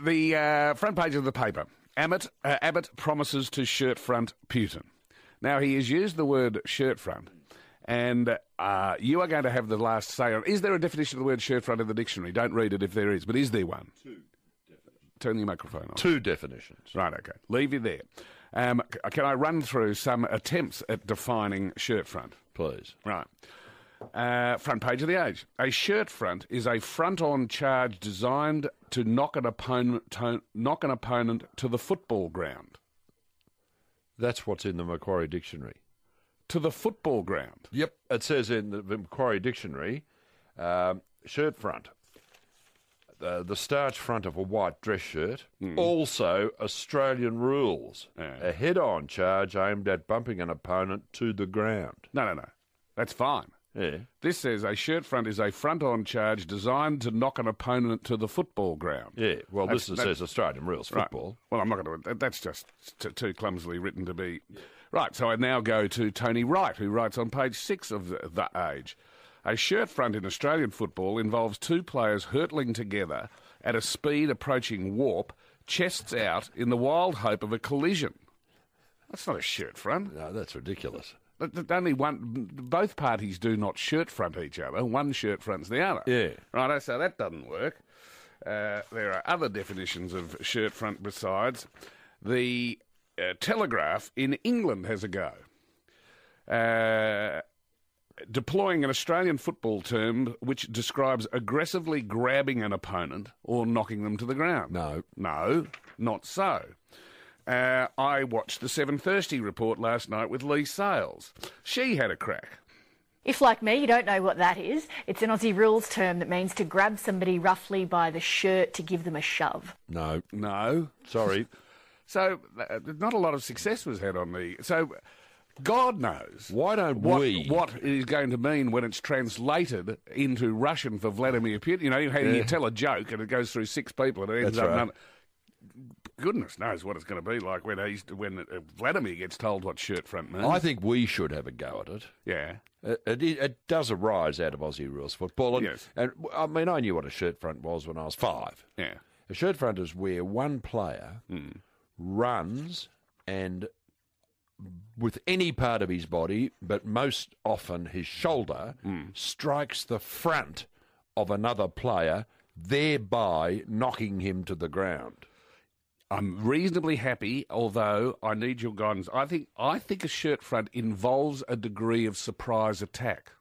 The front page of the paper. Abbott promises to shirtfront Putin. Now, he has used the word shirtfront, and you are going to have the last say on. Is there a definition of the word shirtfront in the dictionary? Don't read it if there is, but is there one? Two definitions. Turn your microphone on. Two definitions. Right, okay. Leave you there. Can I run through some attempts at defining shirtfront? Please. Right. Front page of the Age. A shirtfront is a front-on charge designed to knock an opponent to the football ground. That's what's in the Macquarie Dictionary. To the football ground? Yep. It says in the Macquarie Dictionary, shirt front, the starch front of a white dress shirt. Also, Australian rules. A head-on charge aimed at bumping an opponent to the ground. No. That's fine. Yeah. This says a shirt front is a front-on charge designed to knock an opponent to the football ground. Yeah, well, this says Australian rules, football. Right. Well, I'm not going to... That's just too clumsily written to be... Yeah. Right, so I now go to Tony Wright, who writes on page 6 of the Age. A shirt front in Australian football involves two players hurtling together at a speed approaching warp, chests out, in the wild hope of a collision. That's not a shirt front. No, that's ridiculous. Both parties do not shirt front each other. One shirt fronts the other. Yeah. Right, so that doesn't work. There are other definitions of shirt front besides. The Telegraph in England has a go. Deploying an Australian football term which describes aggressively grabbing an opponent or knocking them to the ground. No, not so. I watched the 7:30 report last night with Lee Sales. She had a crack. If, like me, you don't know what that is, it's an Aussie rules term that means to grab somebody roughly by the shirt to give them a shove. No. Sorry. So, not a lot of success was had on the... So, God knows... Why don't what it is going to mean when it's translated into Russian for Vladimir Putin. You know, how you tell a joke and it goes through 6 people and it ends up... Goodness knows what it's going to be like when Vladimir gets told what shirt front means. I think we should have a go at it. Yeah. It does arise out of Aussie rules football. And, yes. And I mean, I knew what a shirt front was when I was 5. Yeah. A shirt front is where one player runs and with any part of his body, but most often his shoulder, strikes the front of another player, thereby knocking him to the ground. I'm reasonably happy, although I need your guidance. I think a shirt front involves a degree of surprise attack.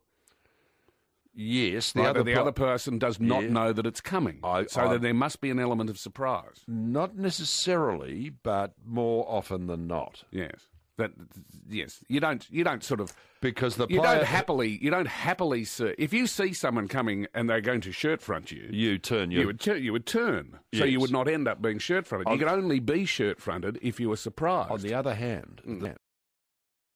Yes. The other person does not know that it's coming. So there must be an element of surprise. Not necessarily, but more often than not. Yes. Yes. You don't sort of... Because the you player... You don't happily see... If you see someone coming and they're going to shirt front you... You turn. You would turn. Yes. So you would not end up being shirt fronted. You could only be shirt fronted if you were surprised. On the other hand...